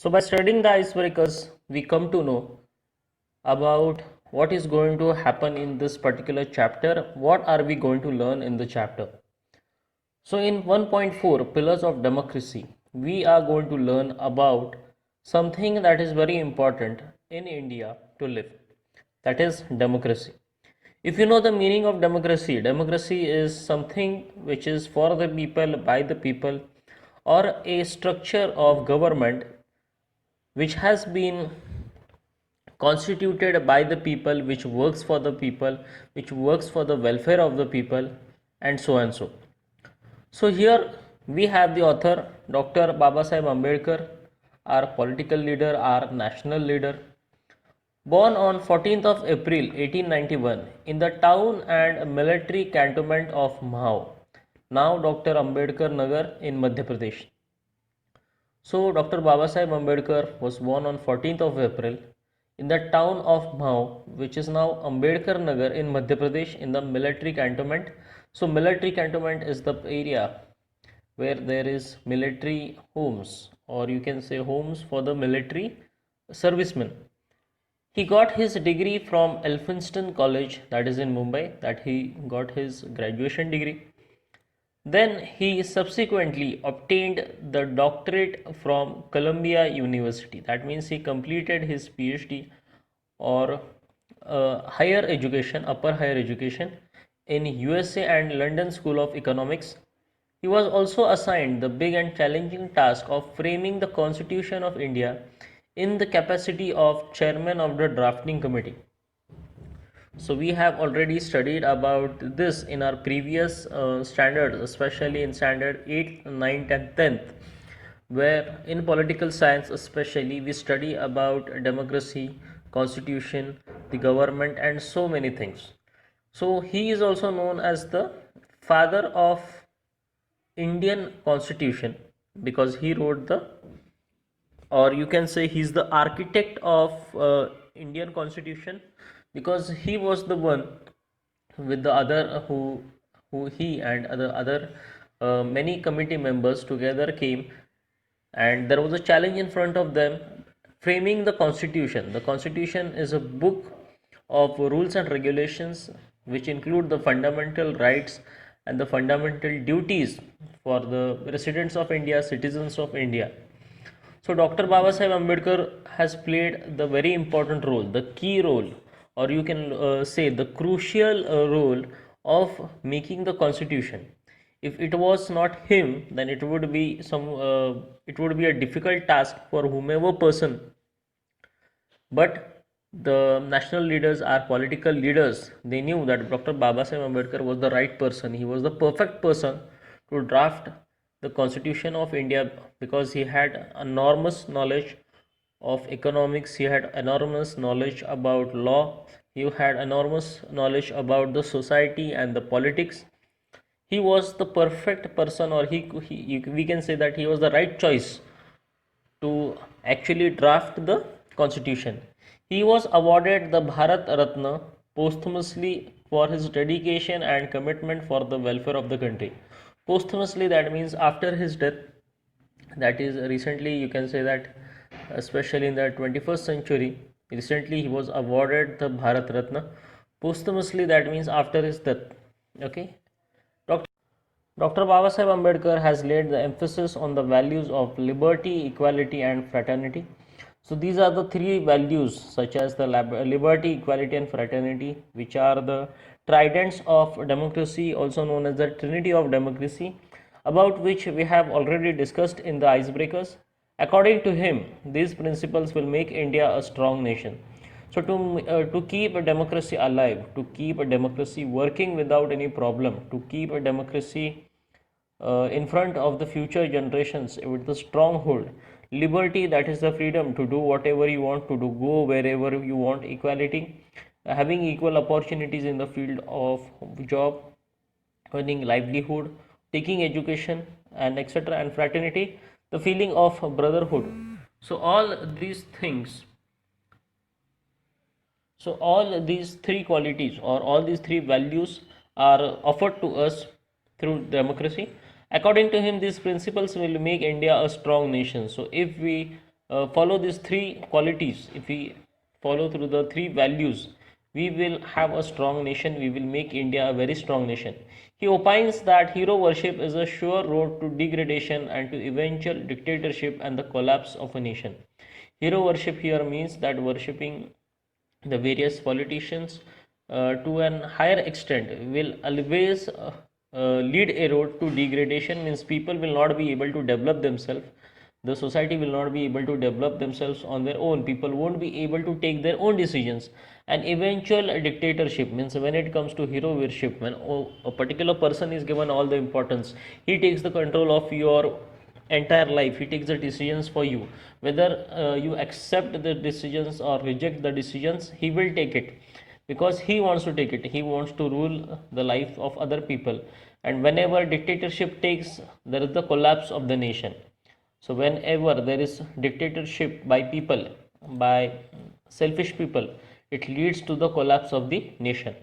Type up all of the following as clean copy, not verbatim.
So, by studying the icebreakers, we come to know about what is going to happen in this particular chapter. What are we going to learn in the chapter? So, in 1.4 Pillars of Democracy, we are going to learn about something that is very important in India to live, that is democracy. If you know the meaning of democracy, democracy is something which is for the people, by the people, or a structure of government which has been constituted by the people, which works for the people, which works for the welfare of the people, and so and so. So here we have the author Dr. Baba Sahib Ambedkar, our political leader, our national leader, born on 14th of April 1891 in the town and military cantonment of Mahao, now Dr. Ambedkar Nagar in Madhya Pradesh. So Dr. Baba Sahib Ambedkar was born on 14th of April in the town of Mhau, which is now Ambedkar Nagar in Madhya Pradesh in the military cantonment. So military cantonment is the area where there is military homes, or you can say homes for the military servicemen. He got his degree from Elphinstone College, that is in Mumbai, that he got his graduation degree. Then he subsequently obtained the doctorate from Columbia University. That means he completed his PhD or higher education, upper higher education in USA and London School of Economics. He was also assigned the big and challenging task of framing the Constitution of India in the capacity of chairman of the drafting committee. So we have already studied about this in our previous standards, especially in standard 8th, 9th and 10th, where in political science especially we study about democracy, constitution, the government and so many things. So he is also known as the father of Indian constitution because he wrote the, or you can say he's the architect of Indian constitution, because he was the one with the other who he and other many committee members together came, and there was a challenge in front of them, framing the constitution. The constitution is a book of rules and regulations which include the fundamental rights and the fundamental duties for the residents of India, citizens of India. So Dr. Baba Sahib Ambedkar has played the very important role, the key role, or you can say the crucial role of making the constitution. If it was not him, then it would be it would be a difficult task for whomever person. But the national leaders, our political leaders, they knew that Dr. Baba Sahib Ambedkar was the right person. He was the perfect person to draft the Constitution of India because he had enormous knowledge of economics, he had enormous knowledge about law, he had enormous knowledge about the society and the politics. He was the perfect person, or we can say that he was the right choice to actually draft the constitution. He was awarded the Bharat Ratna posthumously for his dedication and commitment for the welfare of the country. Posthumously, that means after his death, that is recently, you can say that, especially in the 21st century, recently he was awarded the Bharat Ratna. Posthumously, that means after his death. Okay. Dr. Baba Sahib Ambedkar has laid the emphasis on the values of liberty, equality, and fraternity. So, these are the three values, such as the liberty, equality, and fraternity, which are the tridents of democracy, also known as the trinity of democracy, about which we have already discussed in the icebreakers. According to him, these principles will make India a strong nation. So to keep a democracy alive, to keep a democracy working without any problem, to keep a democracy in front of the future generations with the stronghold, liberty, that is the freedom to do whatever you want to do, go wherever you want, equality, having equal opportunities in the field of job, earning livelihood, taking education, and etc., and fraternity, the feeling of brotherhood. So all these three qualities, or all these three values, are offered to us through democracy. According to him, these principles will make India a strong nation. So if we follow these three qualities, if we follow through the three values, we will have a strong nation, we will make India a very strong nation. He opines that hero worship is a sure road to degradation and to eventual dictatorship and the collapse of a nation. Hero worship here means that worshipping the various politicians to an higher extent will always lead a road to degradation, means people will not be able to develop themselves, the society will not be able to develop themselves on their own, people won't be able to take their own decisions, and eventual dictatorship means when it comes to hero worship, when a particular person is given all the importance, he takes the control of your entire life, he takes the decisions for you, whether you accept the decisions or reject the decisions, he will take it because he wants to take it, he wants to rule the life of other people. And whenever dictatorship takes, there is the collapse of the nation. So whenever there is dictatorship by people, by selfish people, it leads to the collapse of the nation.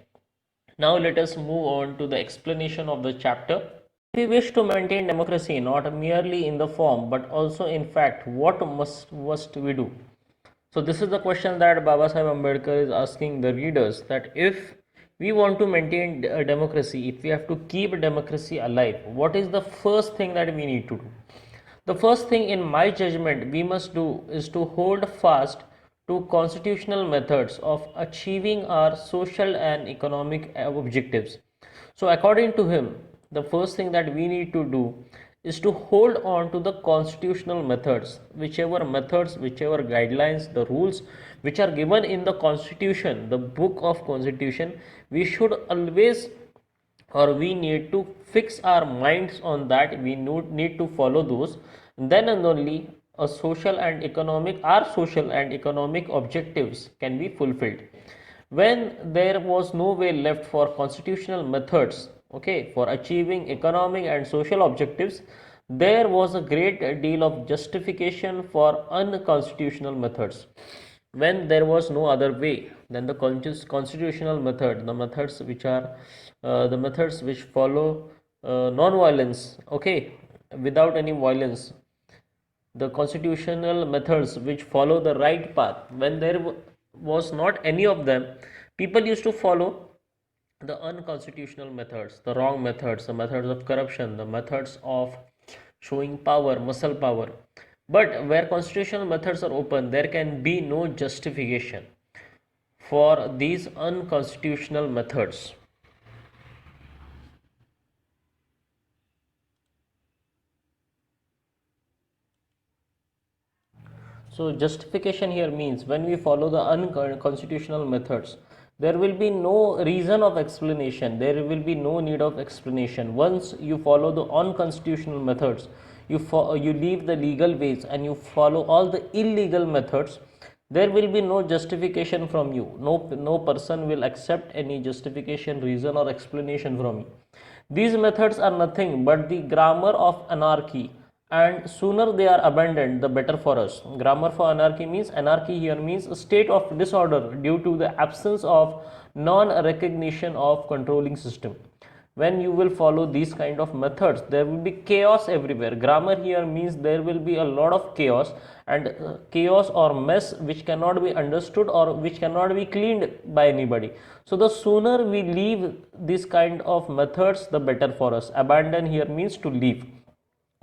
Now let us move on to the explanation of the chapter. If we wish to maintain democracy not merely in the form but also in fact, what must we do? So this is the question that Baba Sahib Ambedkar is asking the readers, that if we want to maintain democracy, if we have to keep democracy alive, what is the first thing that we need to do? The first thing in my judgment we must do is to hold fast to constitutional methods of achieving our social and economic objectives. So according to him, the first thing that we need to do is to hold on to the constitutional methods, whichever guidelines, the rules which are given in the constitution, the book of constitution, we should always, or we need to fix our minds on that, we need to follow those, then and only a social and economic objectives can be fulfilled. When there was no way left for constitutional methods, okay, for achieving economic and social objectives, there was a great deal of justification for unconstitutional methods. When there was no other way than the constitutional method, the methods which are the methods which follow non-violence, okay, without any violence, the constitutional methods which follow the right path, when there was not any of them, people used to follow the unconstitutional methods, the wrong methods, the methods of corruption, the methods of showing power, muscle power. But where constitutional methods are open, there can be no justification for these unconstitutional methods. So justification here means when we follow the unconstitutional methods, there will be no reason of explanation, there will be no need of explanation. Once you follow the unconstitutional methods, you leave the legal ways and you follow all the illegal methods, there will be no justification from you. No person will accept any justification, reason or explanation from you. These methods are nothing but the grammar of anarchy, and sooner they are abandoned, the better for us. Grammar for anarchy means, anarchy here means a state of disorder due to the absence of non-recognition of controlling system. When you will follow these kind of methods, there will be chaos everywhere. Grammar here means there will be a lot of chaos, and chaos or mess which cannot be understood or which cannot be cleaned by anybody. So the sooner we leave this kind of methods, the better for us. Abandon here means to leave.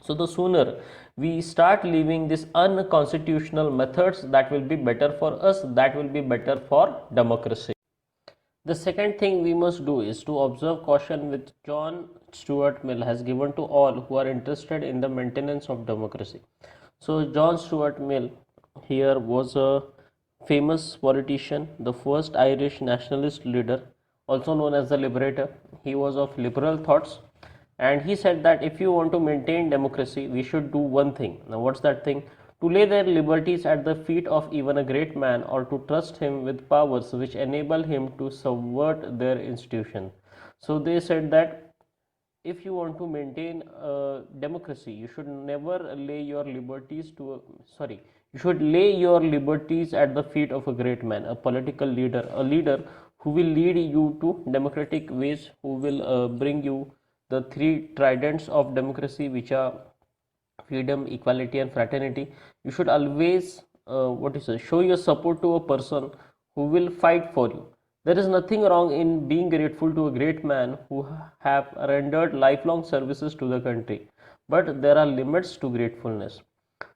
So the sooner we start leaving these unconstitutional methods, that will be better for us, that will be better for democracy. The second thing we must do is to observe caution which John Stuart Mill has given to all who are interested in the maintenance of democracy. So John Stuart Mill here was a famous politician, the first Irish nationalist leader, also known as the liberator. He was of liberal thoughts, and he said that if you want to maintain democracy, we should do one thing. Now what's that thing? To lay their liberties at the feet of even a great man, or to trust him with powers which enable him to subvert their institution. So they said that if you want to maintain democracy, you should never lay your liberties you should lay your liberties at the feet of a great man, a political leader, a leader who will lead you to democratic ways, who will bring you the three tridents of democracy, which are freedom, equality, and fraternity, you should always show your support to a person who will fight for you. There is nothing wrong in being grateful to a great man who have rendered lifelong services to the country, but there are limits to gratefulness.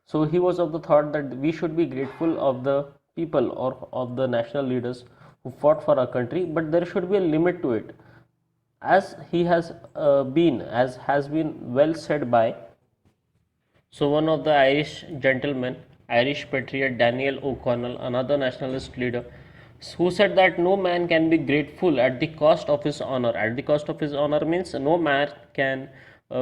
So he was of the thought that we should be grateful of the people or of the national leaders who fought for our country, but there should be a limit to it. As he has as has been well said by one of the Irish gentlemen, Irish patriot Daniel O'Connell, another nationalist leader, who said that no man can be grateful at the cost of his honor. At the cost of his honor means no man can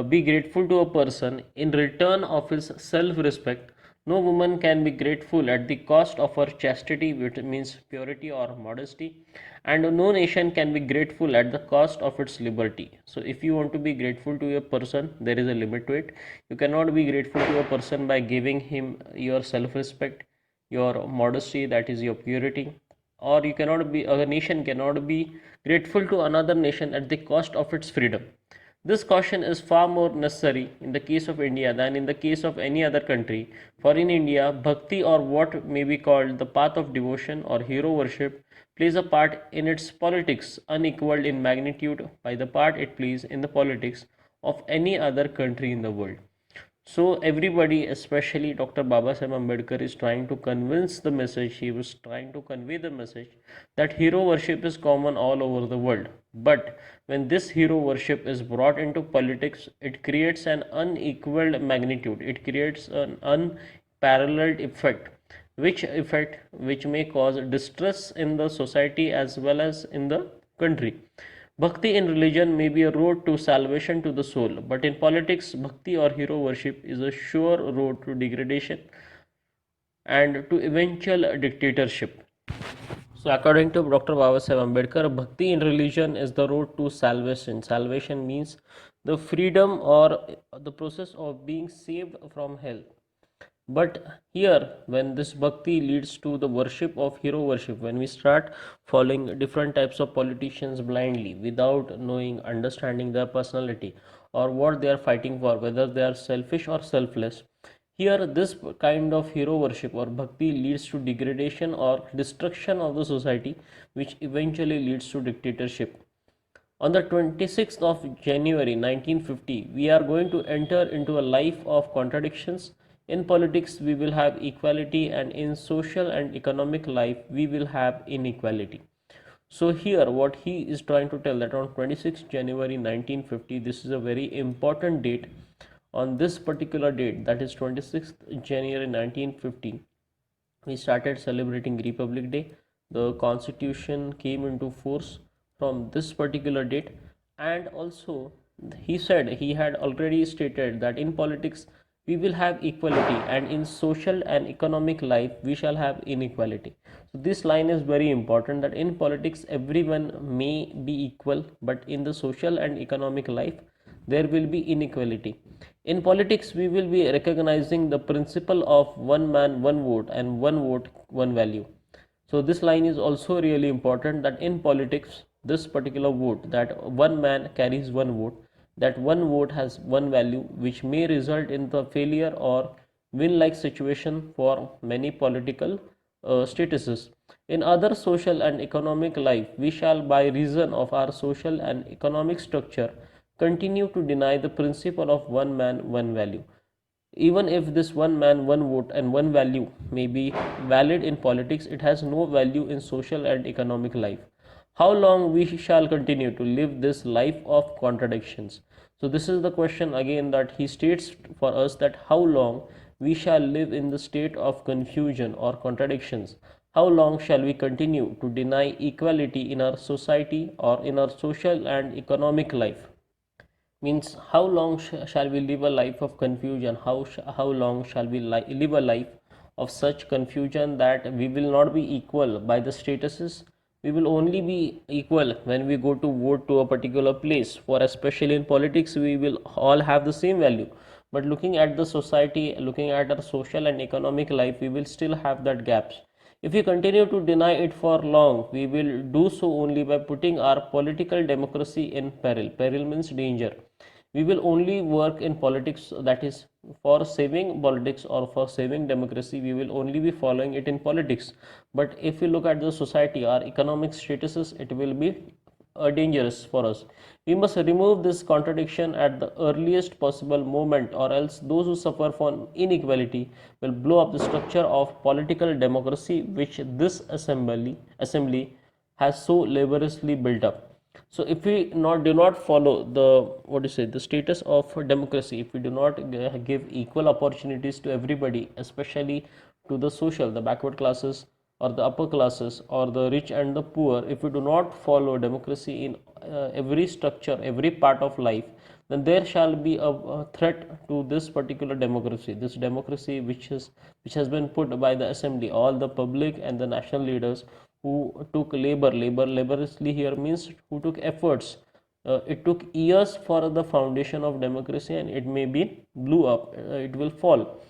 be grateful to a person in return of his self respect. No woman can be grateful at the cost of her chastity, which means purity or modesty, and no nation can be grateful at the cost of its liberty. So, if you want to be grateful to a person, there is a limit to it. You cannot be grateful to a person by giving him your self respect, your modesty, that is your purity, or you cannot be, a nation cannot be grateful to another nation at the cost of its freedom. This caution is far more necessary in the case of India than in the case of any other country, for in India, bhakti, or what may be called the path of devotion or hero worship, plays a part in its politics unequaled in magnitude by the part it plays in the politics of any other country in the world. So everybody, especially Dr. Babasaheb Ambedkar, is trying to convince the message. He was trying to convey the message that hero worship is common all over the world. But when this hero worship is brought into politics, it creates an unequaled magnitude. It creates an unparalleled effect, which may cause distress in the society as well as in the country. Bhakti in religion may be a road to salvation to the soul, but in politics, bhakti or hero worship is a sure road to degradation and to eventual dictatorship. So, according to Dr. Babasaheb Ambedkar, bhakti in religion is the road to salvation. Salvation means the freedom or the process of being saved from hell. But here, when this bhakti leads to the worship of hero worship, when we start following different types of politicians blindly without knowing, understanding their personality or what they are fighting for, whether they are selfish or selfless, here this kind of hero worship or bhakti leads to degradation or destruction of the society, which eventually leads to dictatorship. On the 26th of January 1950, we are going to enter into a life of contradictions. In politics, we will have equality, and in social and economic life, we will have inequality. So here, what he is trying to tell that on 26th January 1950, this is a very important date. On this particular date, that is 26th January 1950, we started celebrating Republic Day. The Constitution came into force from this particular date, and also he said, he had already stated that in politics we will have equality, and in social and economic life we shall have inequality. So this line is very important, that in politics everyone may be equal, but in the social and economic life there will be inequality. In politics, we will be recognizing the principle of one man, one vote, and one vote, one value. So, this line is also really important, that in politics, this particular vote, that one man carries one vote, that one vote has one value, which may result in the failure or win like situation for many political statuses. In other social and economic life, we shall, by reason of our social and economic structure, continue to deny the principle of one man, one value. Even if this one man, one vote, and one value may be valid in politics, it has no value in social and economic life. How long we shall continue to live this life of contradictions? So, this is the question again that he states for us, that how long we shall live in the state of confusion or contradictions. How long shall we continue to deny equality in our society or in our social and economic life? Means how long shall we live a life of confusion? How long shall we live a life of such confusion that we will not be equal by the statuses? We will only be equal when we go to vote to a particular place. For especially in politics, we will all have the same value, but looking at the society, looking at our social and economic life, we will still have that gaps. If we continue to deny it for long, we will do so only by putting our political democracy in peril. Peril means danger. We will only work in politics, that is, for saving politics or for saving democracy, we will only be following it in politics. But if we look at the society, our economic statuses, it will be dangerous for us. We must remove this contradiction at the earliest possible moment, or else those who suffer from inequality will blow up the structure of political democracy which this assembly has so laboriously built up. So if we do not follow the, what do you say, the status of democracy, if we do not give equal opportunities to everybody, especially to the social, the backward classes or the upper classes or the rich and the poor, if we do not follow democracy in every structure, every part of life, then there shall be a threat to this particular democracy, this democracy which has been put by the assembly, all the public and the national leaders who took laboriously here means who took efforts. It took years for the foundation of democracy, and it may be blew up, it will fall,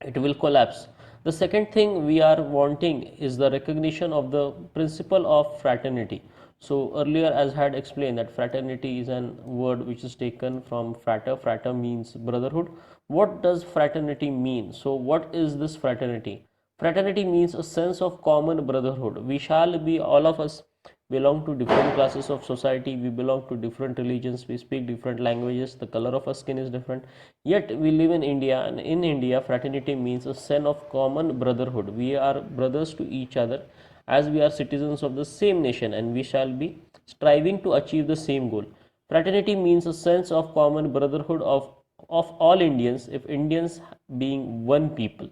it will collapse. The second thing we are wanting is the recognition of the principle of fraternity. So earlier, as I had explained, that fraternity is an word which is taken from frater means brotherhood. What does fraternity mean? So what is this fraternity? Fraternity means a sense of common brotherhood. We shall be, all of us belong to different classes of society, we belong to different religions, we speak different languages, the color of our skin is different, yet we live in India, and in India fraternity means a sense of common brotherhood. We are brothers to each other, as we are citizens of the same nation, and we shall be striving to achieve the same goal. Fraternity means a sense of common brotherhood of all Indians, if Indians being one people.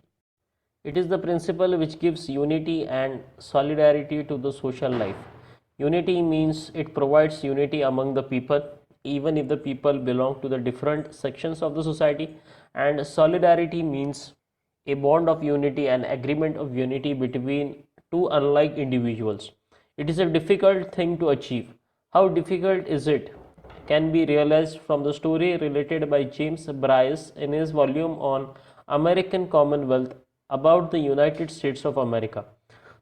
It is the principle which gives unity and solidarity to the social life. Unity means it provides unity among the people, even if the people belong to the different sections of the society. And solidarity means a bond of unity and agreement of unity between two unlike individuals. It is a difficult thing to achieve. How difficult is it? Can be realized from the story related by James Bryce in his volume on American Commonwealth about the United States of America.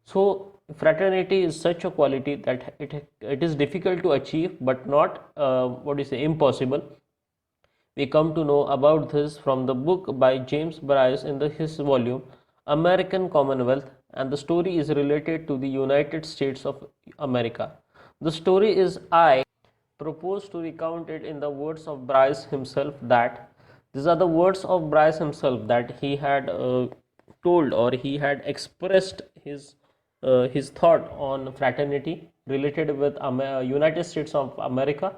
So fraternity is such a quality that it is difficult to achieve, but not what do you say, impossible. We come to know about this from the book by James Bryce in his volume American Commonwealth, and the story is related to the United States of America. The story is, I propose to recount it in the words of Bryce himself, that these are the words of Bryce himself, that he had told, or he had expressed his thought on fraternity related with United States of America.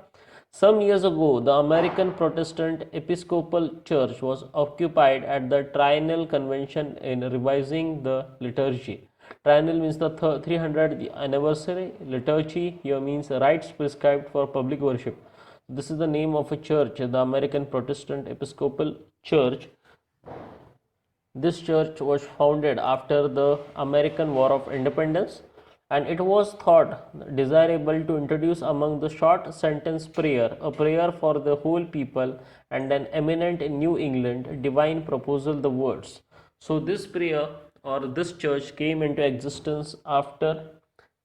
Some years ago, the American Protestant Episcopal Church was occupied at the Triennial Convention in revising the liturgy. Triennial means the 300th anniversary. Liturgy here means rites prescribed for public worship. This is the name of a church, the American Protestant Episcopal Church. This church was founded after the American War of Independence, and it was thought desirable to introduce among the short sentence prayer, a prayer for the whole people, and an eminent in New England divine proposal, the words. So this prayer or this church came into existence after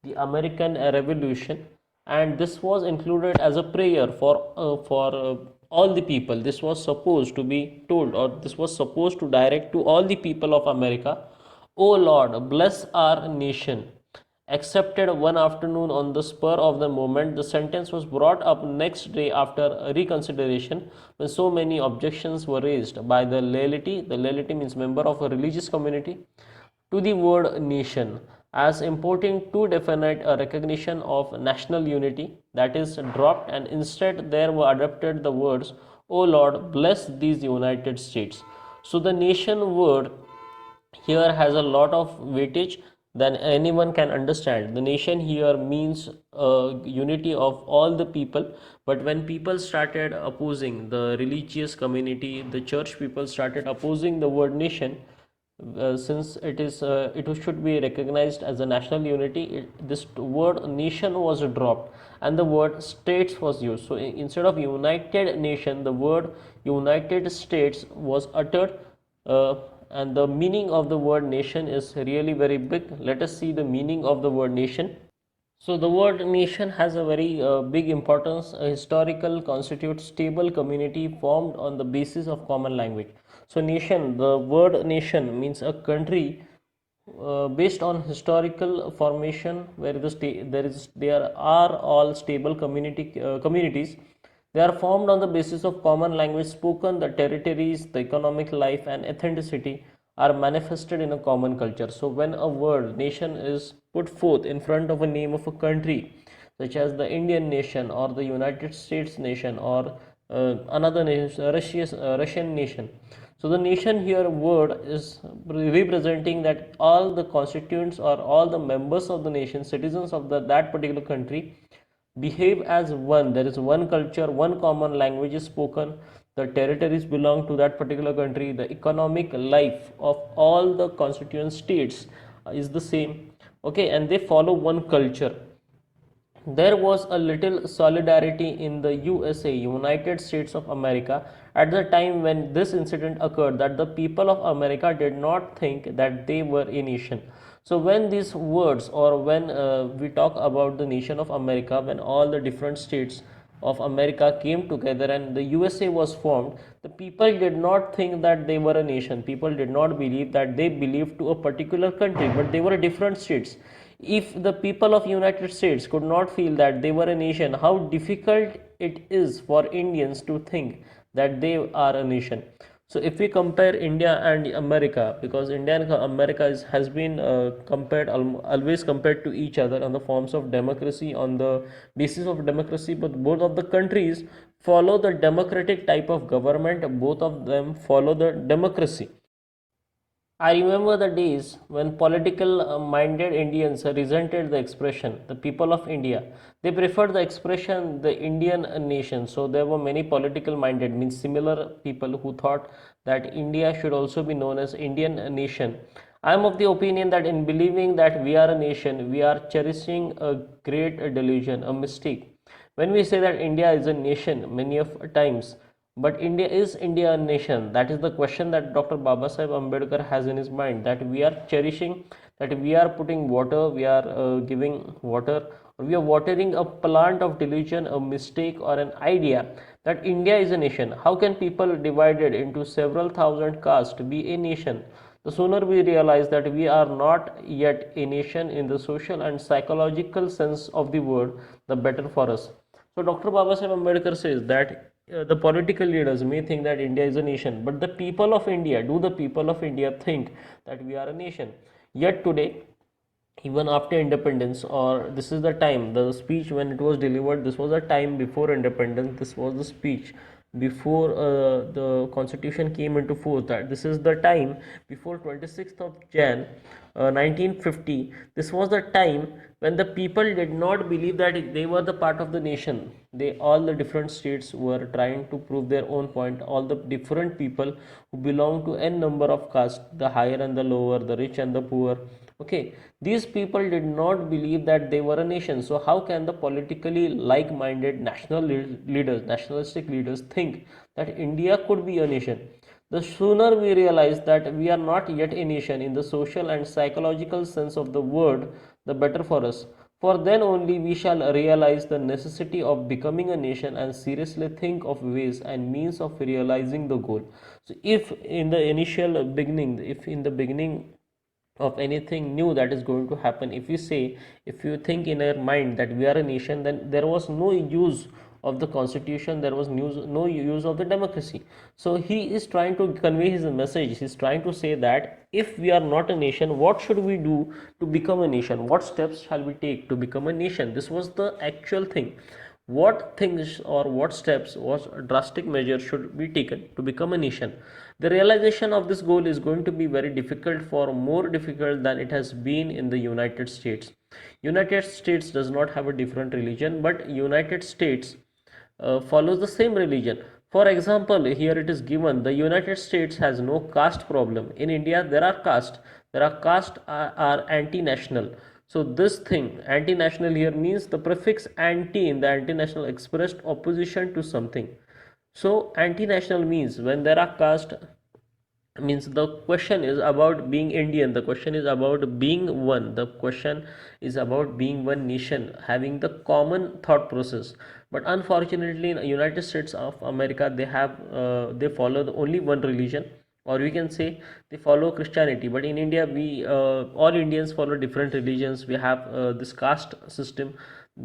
the American Revolution, and this was included as a prayer for all the people. This was supposed to be told, or this was supposed to direct to all the people of America. O Lord, bless our nation. Accepted one afternoon on the spur of the moment. The sentence was brought up next day after reconsideration, when so many objections were raised by the laity. The laity means member of a religious community, to the word nation, as importing too definite a recognition of national unity. That is dropped, and instead there were adopted the words, O Lord, bless these United States. So the nation word here has a lot of weightage than anyone can understand. The nation here means unity of all the people, but when people started opposing, the religious community, the church people started opposing the word nation, since it should be recognized as a national unity, this word nation was dropped and the word states was used. So instead of United Nation, the word United States was uttered, and the meaning of the word nation is really very big. Let us see the meaning of the word nation. So the word nation has a very big importance. A historical constitutes stable community formed on the basis of common language. So nation, the word nation means a country based on historical formation where there are all stable communities. They are formed on the basis of common language spoken. The territories, the economic life and authenticity are manifested in a common culture. So when a word nation is put forth in front of a name of a country, such as the Indian nation or the United States nation or another nation, Russian nation. So the nation here word is representing that all the constituents or all the members of the nation, citizens of that particular country, behave as one. There is one culture, one common language is spoken. The territories belong to that particular country. The economic life of all the constituent states is the same. Okay, and they follow one culture. There was a little solidarity in the USA, United States of America, at the time when this incident occurred, that the people of America did not think that they were a nation. So, when these words, or when we talk about the nation of America, when all the different states of America came together and the USA was formed, the people did not think that they were a nation. People did not believe that they believed to a particular country, but they were different states. If the people of United States could not feel that they were a nation, how difficult it is for Indians to think that they are a nation. So if we compare India and America, because India and America has been always compared to each other on the forms of democracy, on the basis of democracy, but both of the countries follow the democratic type of government. Both of them follow the democracy. I remember the days when political minded Indians resented the expression, the people of India. They preferred the expression, the Indian nation. So there were many political minded, means similar people who thought that India should also be known as Indian nation. I am of the opinion that in believing that we are a nation, we are cherishing a great delusion, a mistake. When we say that India is a nation, many of times, but India, is India a nation? That is the question that Dr. Babasaheb Ambedkar has in his mind, that we are cherishing, that we are putting water, we are giving water, or we are watering a plant of delusion, a mistake, or an idea that India is a nation. How can people divided into several thousand castes be a nation? The sooner we realize that we are not yet a nation in the social and psychological sense of the word, the better for us. So Dr. Babasaheb Ambedkar says that the political leaders may think that India is a nation, but the people of India, do the people of India think that we are a nation? Yet today, even after independence, or this is the time, the speech when it was delivered, this was a time before independence, this was the speech before the constitution came into force, that this is the time before 26th of Jan 1950. This was the time when the people did not believe that they were the part of the nation. They, all the different states were trying to prove their own point. All the different people who belong to n number of castes, the higher and the lower, the rich and the poor. Okay, these people did not believe that they were a nation. So how can the politically like-minded leaders, nationalistic leaders, think that India could be a nation? The sooner we realize that we are not yet a nation in the social and psychological sense of the word, the better for us. For then only we shall realize the necessity of becoming a nation and seriously think of ways and means of realizing the goal. So if in the initial beginning, if in the beginning of anything new that is going to happen, if you say, if you think in your mind that we are a nation, then there was no use of the constitution, there was no use of the democracy. So he is trying to convey his message. He's trying to say that if we are not a nation, what should we do to become a nation? What steps shall we take to become a nation? This was the actual thing. What things or what steps, what drastic measures should be taken to become a nation? The realization of this goal is going to be very difficult, for more difficult than it has been in the United States. United States does not have a different religion, but United States follows the same religion. For example, here it is given, the United States has no caste problem. In India, there are caste. There are caste are anti-national. So this thing, anti-national, here means the prefix anti in the anti-national expressed opposition to something. So anti-national means when there are caste means the question is about being Indian, the question is about being one, the question is about being one nation, having the common thought process. But unfortunately in United States of America, they have they follow the only one religion, or we can say they follow Christianity. But in India, we all Indians follow different religions. We have this caste system.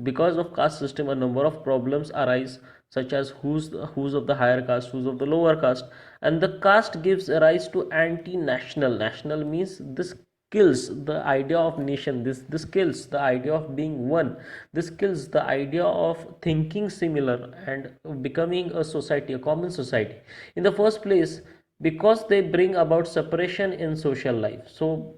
Because of caste system, a number of problems arise, such as who's of the higher caste, who's of the lower caste. And the caste gives rise to anti-national. National means this kills the idea of nation, this kills the idea of being one, this kills the idea of thinking similar and becoming a society, a common society in the first place, because they bring about separation in social life. So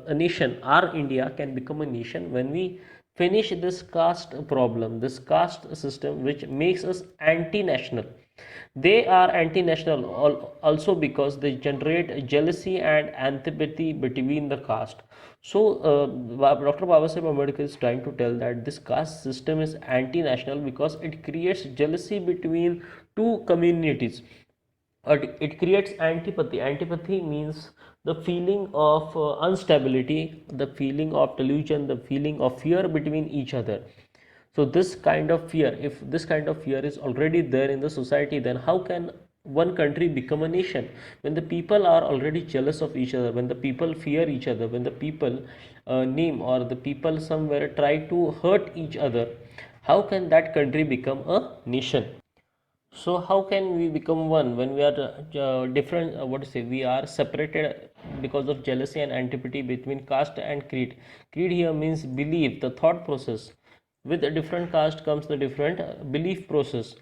a nation, our India, can become a nation when we finish this caste problem, this caste system which makes us anti-national. They are anti-national also because they generate jealousy and antipathy between the caste. So Dr. Babasaheb Ambedkar is trying to tell that this caste system is anti-national because it creates jealousy between two communities, or it creates antipathy. Antipathy means the feeling of instability, the feeling of delusion, the feeling of fear between each other. So this kind of fear, if this kind of fear is already there in the society, then how can one country become a nation? When the people are already jealous of each other, when the people fear each other, when the people name, or the people somewhere try to hurt each other, how can that country become a nation? So how can we become one when we are different? What to say? We are separated because of jealousy and antipathy between caste and creed. Creed here means belief, the thought process. With a different caste comes the different belief process.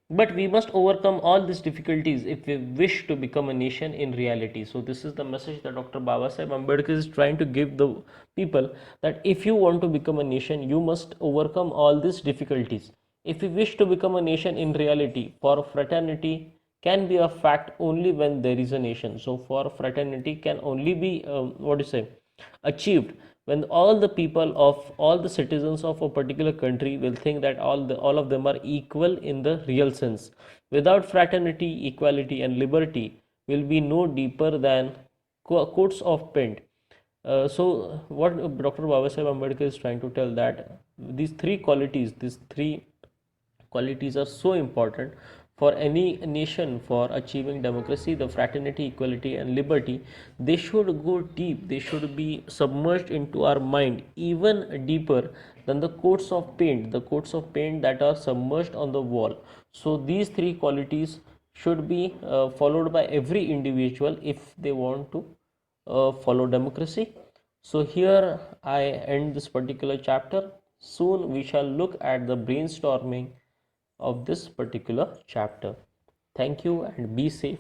But we must overcome all these difficulties if we wish to become a nation in reality. So this is the message that Dr. Babasaheb Ambedkar is trying to give the people, that if you want to become a nation, you must overcome all these difficulties. If we wish to become a nation in reality, for fraternity can be a fact only when there is a nation. So for fraternity can only be what do you say, achieved when all the people of all the citizens of a particular country will think that all of them are equal in the real sense. Without fraternity, equality and liberty will be no deeper than coats of paint. So what Dr. Babasaheb Ambedkar is trying to tell, that these three qualities are so important for any nation for achieving democracy, the fraternity, equality and liberty. They should go deep, they should be submerged into our mind even deeper than the coats of paint that are submerged on the wall. So these three qualities should be followed by every individual if they want to follow democracy. So here I end this particular chapter. Soon we shall look at the brainstorming of this particular chapter. Thank you and be safe.